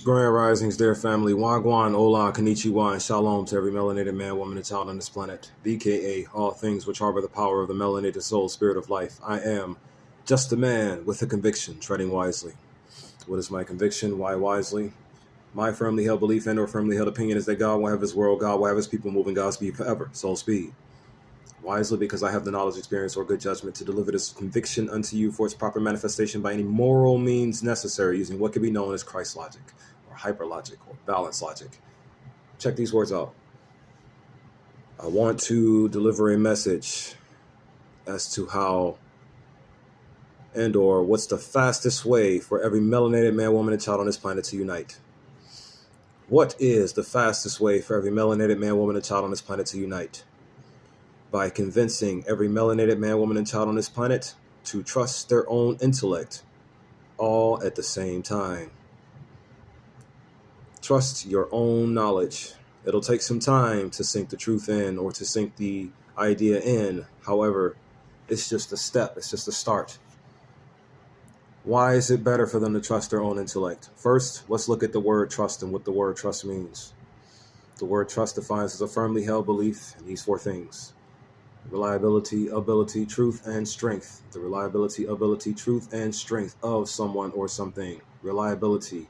Grand Risings, dear family. Wagwan, Ola, Konnichiwa, and Shalom to every melanated man, woman, and child on this planet. BKA, all things which harbor the power of the melanated soul, spirit of life. I am just a man with a conviction, treading wisely. What is my conviction? Why wisely? My firmly held belief and or firmly held opinion is that God will have his world, God will have his people moving God's speed forever. Soul speed. Wisely, because I have the knowledge, experience, or good judgment to deliver this conviction unto you for its proper manifestation by any moral means necessary, using what can be known as Christ logic, or hyper logic, or balance logic. Check these words out. I want to deliver a message as to how and or what's the fastest way for every melanated man, woman, and child on this planet to unite. What is the fastest way for every melanated man, woman, and child on this planet to unite? By convincing every melanated man, woman, and child on this planet to trust their own intellect, all at the same time. Trust your own knowledge. It'll take some time to sink the truth in or to sink the idea in. However, it's just a step. It's just a start. Why is it better for them to trust their own intellect? First, let's look at the word trust and what the word trust means. The word trust defines as a firmly held belief in these four things: reliability, ability, truth, and strength. The reliability, ability, truth, and strength of someone or something. Reliability,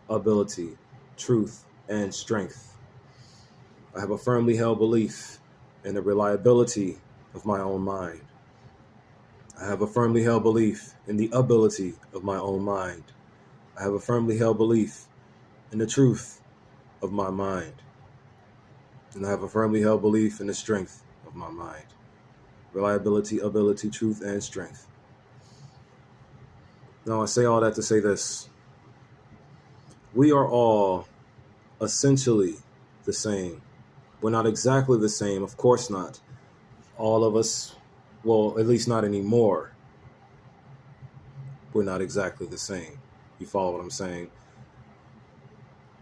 ability, truth, and strength. I have a firmly held belief in the reliability of my own mind. I have a firmly held belief in the ability of my own mind. I have a firmly held belief in the truth of my mind. And I have a firmly held belief in the strength of my mind. Reliability, ability, truth, and strength. Now, I say all that to say this. We are all essentially the same. We're not exactly the same, of course not. All of us, well, at least not anymore. We're not exactly the same. You follow what I'm saying?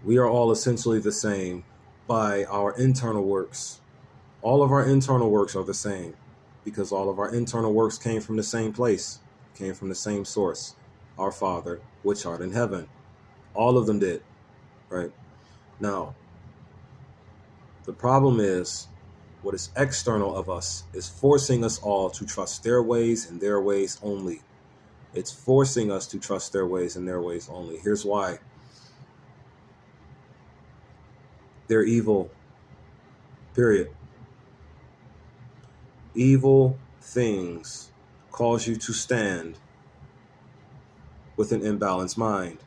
We are all essentially the same by our internal works. All of our internal works are the same because all of our internal works came from the same place, came from the same source, our Father, which art in heaven. All of them did, right? Now, the problem is what is external of us is forcing us all to trust their ways and their ways only. It's forcing us to trust their ways and their ways only. Here's why. They're evil, period. Evil things cause you to stand with an imbalanced mind.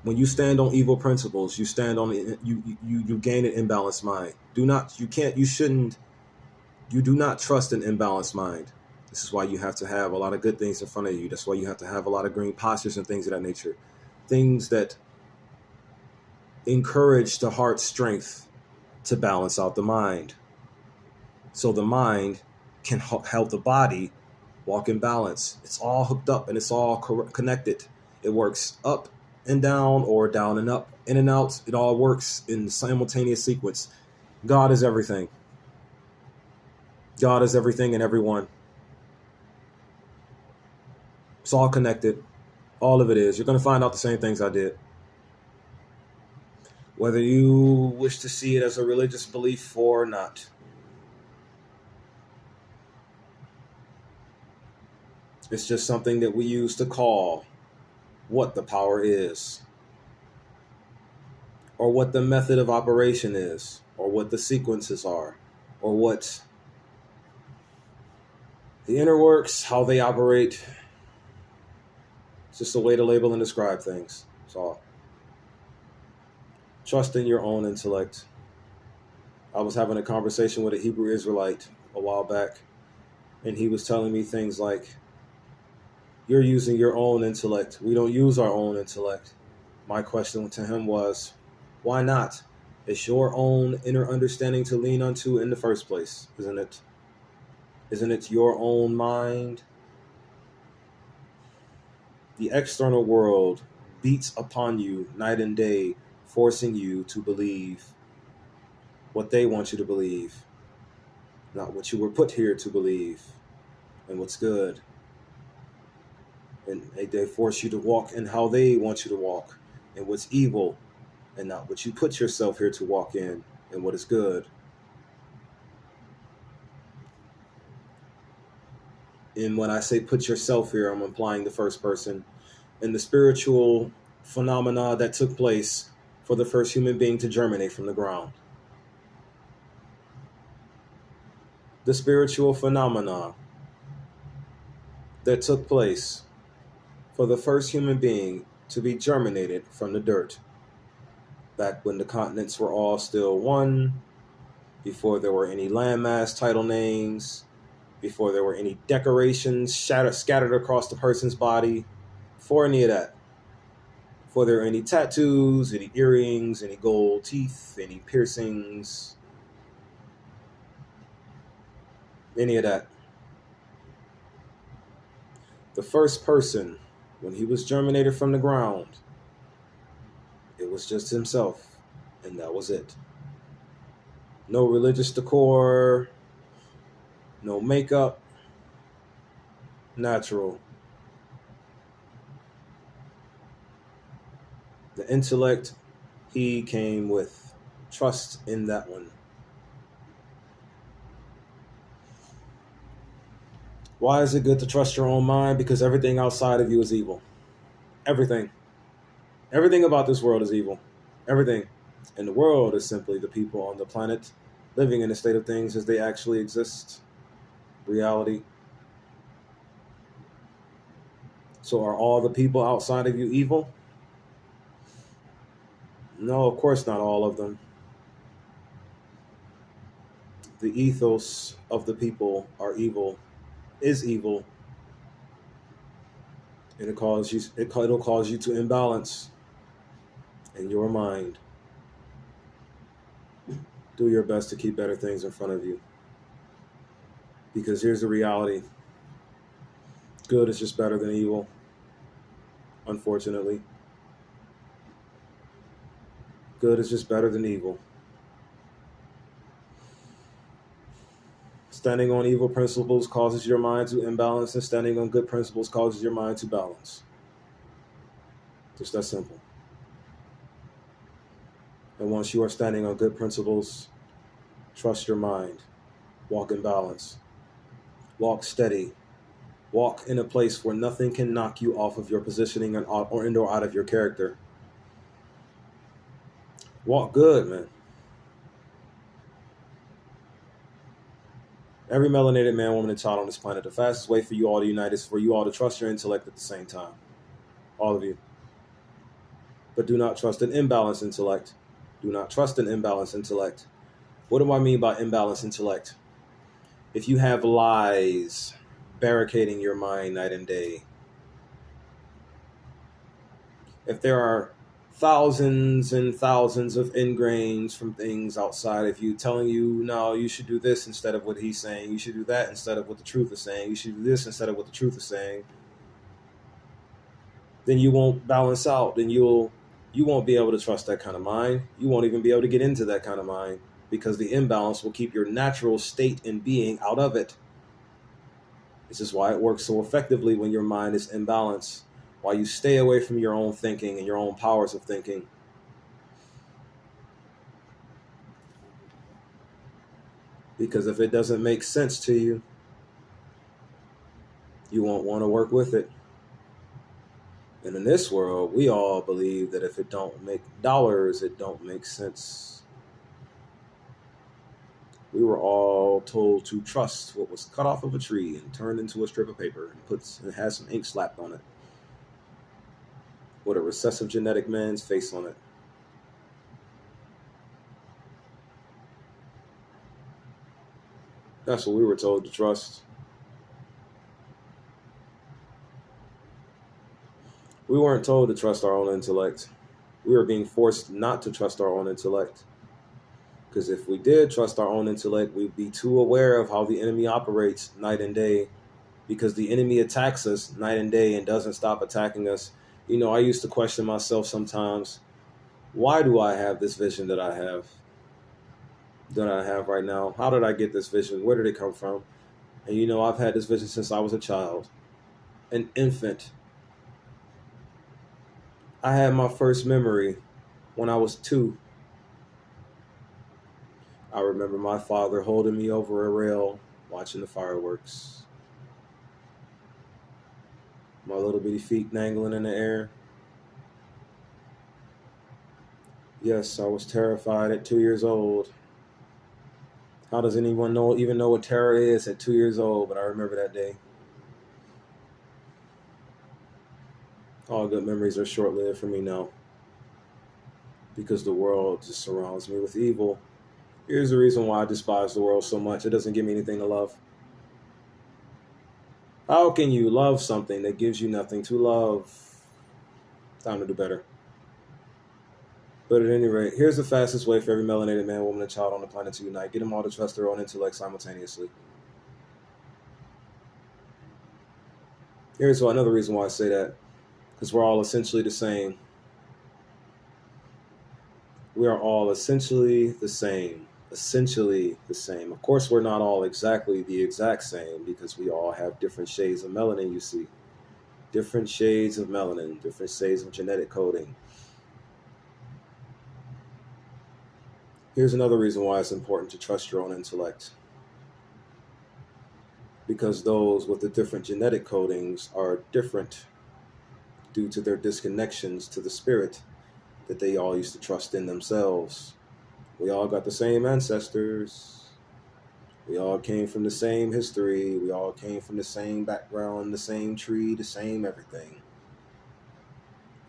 When you stand on evil principles, you stand on you gain an imbalanced mind. You do not trust an imbalanced mind. This is why you have to have a lot of good things in front of you. That's why you have to have a lot of green postures and things of that nature. Things that encourage the heart's strength to balance out the mind. So the mind can help the body walk in balance. It's all hooked up and it's all connected. It works up and down or down and up, in and out. It all works in simultaneous sequence. God is everything. God is everything and everyone. It's all connected. All of it is. You're going to find out the same things I did. Whether you wish to see it as a religious belief or not. It's just something that we use to call what the power is, or what the method of operation is, or what the sequences are, or what the inner works, how they operate. It's just a way to label and describe things. That's all. Trust in your own intellect. I was having a conversation with a Hebrew Israelite a while back, and he was telling me things like, you're using your own intellect. We don't use our own intellect. My question to him was, why not? It's your own inner understanding to lean onto in the first place, isn't it? Isn't it your own mind? The external world beats upon you night and day, forcing you to believe what they want you to believe, not what you were put here to believe and what's good. And they force you to walk in how they want you to walk. and what's evil, and not what you put yourself here to walk in and what is good. And when I say put yourself here, I'm implying the first person and the spiritual phenomena that took place for the first human being to germinate from the ground. The spiritual phenomena that took place for the first human being to be germinated from the dirt, back when the continents were all still one, before there were any landmass title names, before there were any decorations scattered across the person's body, before any of that, before there were any tattoos, any earrings, any gold teeth, any piercings, any of that. The first person, when he was germinated from the ground, it was just himself, and that was it. No religious decor, no makeup, natural. The intellect he came with. Trust in that one. Why is it good to trust your own mind? Because everything outside of you is evil. Everything. Everything about this world is evil. Everything. And the world is simply the people on the planet living in a state of things as they actually exist. Reality. So are all the people outside of you evil? No, of course not all of them. The ethos of the people is evil, and it'll cause you to imbalance in your mind. Do your best to keep better things in front of you, because here's the reality: good is just better than evil. Unfortunately, good is just better than evil. Standing on evil principles causes your mind to imbalance, and standing on good principles causes your mind to balance. Just that simple. And once you are standing on good principles, trust your mind. Walk in balance. Walk steady. Walk in a place where nothing can knock you off of your positioning or out of your character. Walk good, man. Every melanated man, woman, and child on this planet, the fastest way for you all to unite is for you all to trust your intellect at the same time. All of you. But do not trust an imbalanced intellect. Do not trust an imbalanced intellect. What do I mean by imbalanced intellect? If you have lies barricading your mind night and day, if there are thousands and thousands of ingrains from things outside of you telling you, no, you should do this instead of what he's saying, you should do that instead of what the truth is saying, you should do this instead of what the truth is saying, then you won't balance out, and you won't be able to trust that kind of mind. You won't even be able to get into that kind of mind, because the imbalance will keep your natural state and being out of it. This is why it works so effectively when your mind is imbalanced, why you stay away from your own thinking and your own powers of thinking. Because if it doesn't make sense to you, you won't want to work with it. And in this world, we all believe that if it don't make dollars, it don't make sense. We were all told to trust what was cut off of a tree and turned into a strip of paper and has some ink slapped on it, with a recessive genetic man's face on it. That's what we were told to trust. We weren't told to trust our own intellect. We were being forced not to trust our own intellect. Because if we did trust our own intellect, we'd be too aware of how the enemy operates night and day. Because the enemy attacks us night and day and doesn't stop attacking us. You know, I used to question myself sometimes, why do I have this vision that I have right now? How did I get this vision? Where did it come from? And you know, I've had this vision since I was a child, an infant. I had my first memory when I was 2. I remember my father holding me over a rail, watching the fireworks, my little bitty feet dangling in the air. Yes, I was terrified at 2 years old. How does anyone even know what terror is at 2 years old? But I remember that day. All good memories are short-lived for me now because the world just surrounds me with evil. Here's the reason why I despise the world so much. It doesn't give me anything to love. How can you love something that gives you nothing to love? Time to do better. But at any rate, here's the fastest way for every melanated man, woman, and child on the planet to unite. Get them all to trust their own intellect simultaneously. Here's another reason why I say that. Because we're all essentially the same. We are all essentially the same. Essentially the same. Of course, we're not all exactly the exact same because we all have different shades of melanin, you see. Different shades of melanin, different shades of genetic coding. Here's another reason why it's important to trust your own intellect. Because those with the different genetic codings are different due to their disconnections to the spirit that they all used to trust in themselves. We all got the same ancestors. We all came from the same history. We all came from the same background, the same tree, the same everything.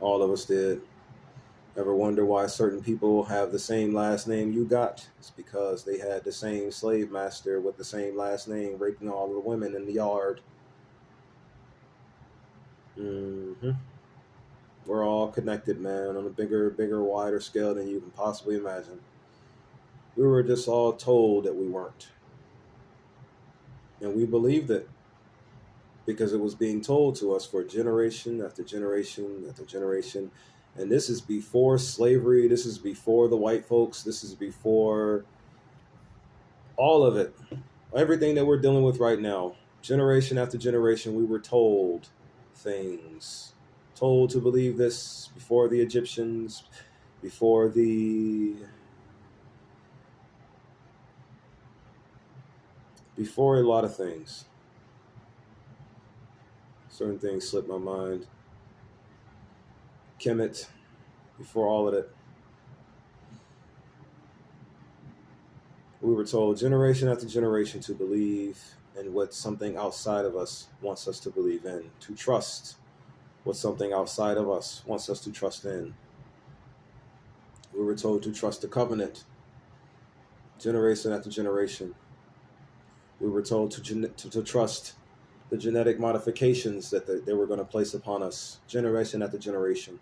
All of us did. Ever wonder why certain people have the same last name you got? It's because they had the same slave master with the same last name, raping all the women in the yard. Mm-hmm. We're all connected, man, on a bigger, wider scale than you can possibly imagine. We were just all told that we weren't. And we believed it because it was being told to us for generation after generation after generation. And this is before slavery. This is before the white folks. This is before all of it. Everything that we're dealing with right now. Generation after generation, we were told things. Told to believe this before the Egyptians, before a lot of things. Certain things slip my mind. Kemet, before all of it. We were told generation after generation to believe in what something outside of us wants us to believe in, to trust what something outside of us wants us to trust in. We were told to trust the covenant, generation after generation. We were told to trust the genetic modifications that they were going to place upon us, generation after generation.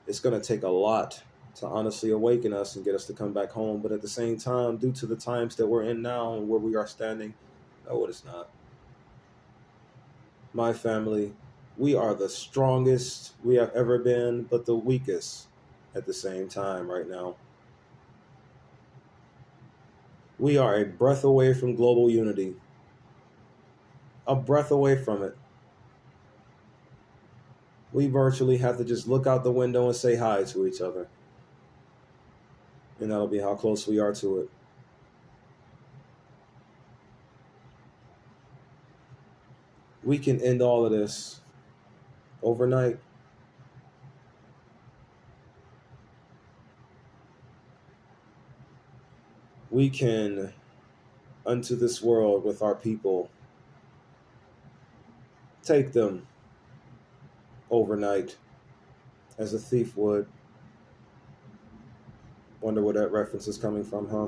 It's going to take a lot to honestly awaken us and get us to come back home. But at the same time, due to the times that we're in now and where we are standing, no, it is not. My family, we are the strongest we have ever been, but the weakest at the same time right now. We are a breath away from global unity. A breath away from it. We virtually have to just look out the window and say hi to each other. And that'll be how close we are to it. We can end all of this overnight. We can unto this world with our people, take them overnight as a thief would. Wonder where that reference is coming from, huh?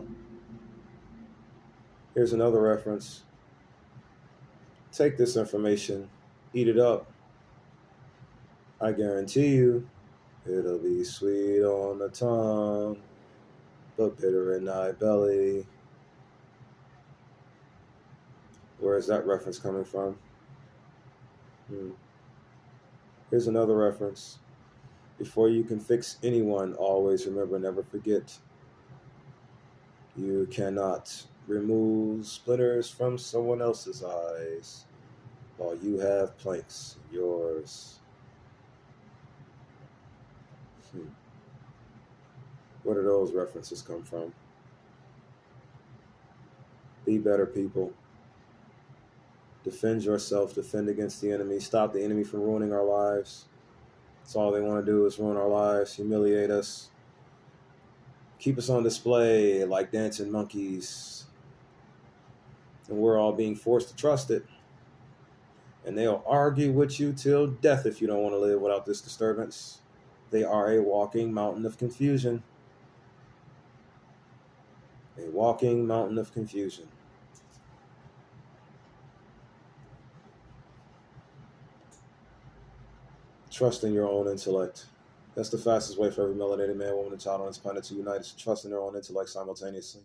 Here's another reference. Take this information, eat it up. I guarantee you, it'll be sweet on the tongue, but bitter in thy belly. Where is that reference coming from? Here's another reference. Before you can fix anyone, always remember, never forget. You cannot remove splinters from someone else's eyes while you have planks in yours. Where do those references come from? Be better people. Defend yourself. Defend against the enemy. Stop the enemy from ruining our lives. That's all they want to do is ruin our lives, humiliate us, keep us on display like dancing monkeys. And we're all being forced to trust it. And they'll argue with you till death if you don't want to live without this disturbance. They are a walking mountain of confusion. A walking mountain of confusion. Trust in your own intellect. That's the fastest way for every melanated man, woman, and child on this planet to unite, is to trust in their own intellect simultaneously.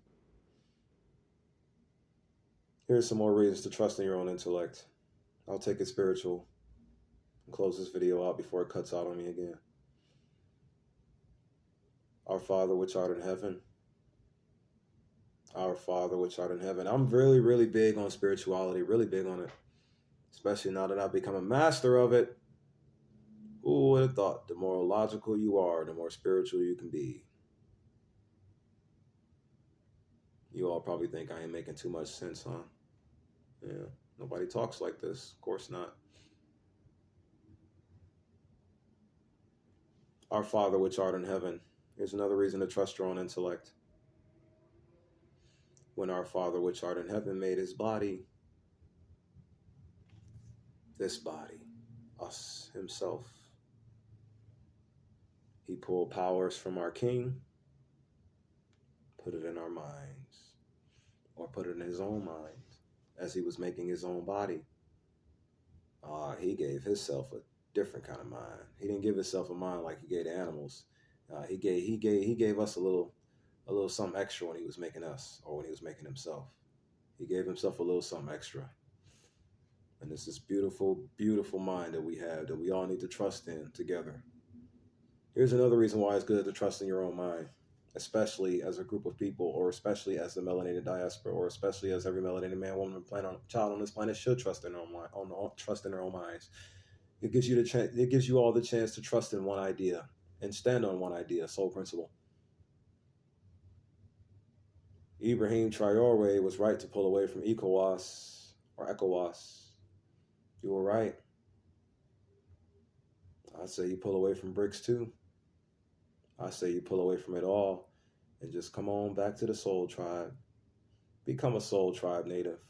Here's some more reasons to trust in your own intellect. I'll take it spiritual and close this video out before it cuts out on me again. Our Father which art in heaven. Our Father which art in heaven. I'm really, really big on spirituality, really big on it. Especially now that I've become a master of it. Who would have thought? The more logical you are, the more spiritual you can be. You all probably think I ain't making too much sense, huh? Yeah, nobody talks like this. Of course not. Our Father which art in heaven. Here's another reason to trust your own intellect. When our Father which art in heaven made his body, this body, us, himself, he pulled powers from our King, put it in our minds, or put it in his own mind as he was making his own body. He gave himself a different kind of mind. He didn't give himself a mind like he gave the animals. He gave us a little something extra when he was making us, or when he was making himself. He gave himself a little something extra. And it's this beautiful, beautiful mind that we have that we all need to trust in together. Here's another reason why it's good to trust in your own mind, especially as a group of people, or especially as the melanated diaspora, or especially as every melanated man, woman, child on this planet should trust in their own mind, trust in their own minds. It gives you it gives you all the chance to trust in one idea and stand on one idea, sole principle. Ibrahim Traore was right to pull away from ECOWAS or ECOWAS. You were right. I say you pull away from BRICS too. I say you pull away from it all and just come on back to the soul tribe. Become a soul tribe native.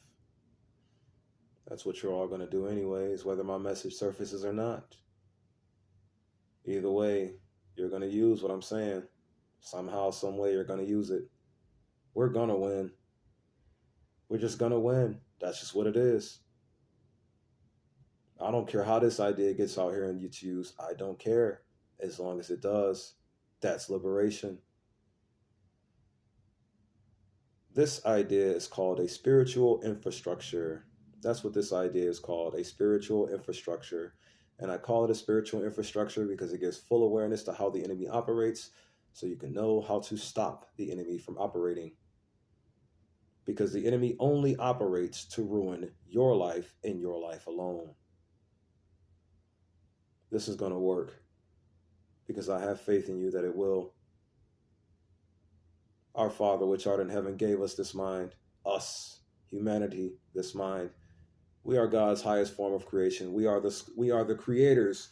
That's what you're all going to do anyways, whether my message surfaces or not. Either way, you're going to use what I'm saying. Somehow, some way, you're going to use it. We're going to win. We're just going to win. That's just what it is. I don't care how this idea gets out here and you choose. I don't care. As long as it does, that's liberation. This idea is called a spiritual infrastructure. That's what this idea is called, a spiritual infrastructure. And I call it a spiritual infrastructure because it gives full awareness to how the enemy operates, so you can know how to stop the enemy from operating. Because the enemy only operates to ruin your life and your life alone. This is going to work because I have faith in you that it will. Our Father, which art in heaven, gave us this mind, us, humanity, this mind. We are God's highest form of creation. We are the creators.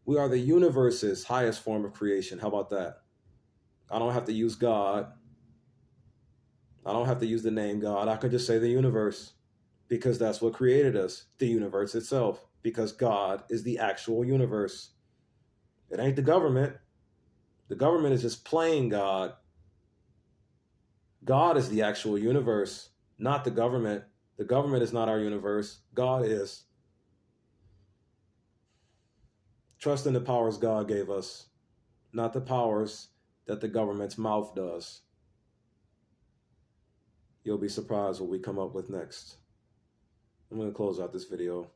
We are the universe's highest form of creation. How about that? I don't have to use God. I don't have to use the name God. I could just say the universe, because that's what created us, the universe itself, because God is the actual universe. It ain't the government. The government is just playing God. God is the actual universe, not the government. The government is not our universe. God is. Trust in the powers God gave us, not the powers that the government's mouth does. You'll be surprised what we come up with next. I'm going to close out this video.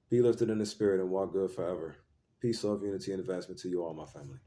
Be lifted in the spirit and walk good forever. Peace, love, unity, and advancement to you all, my family.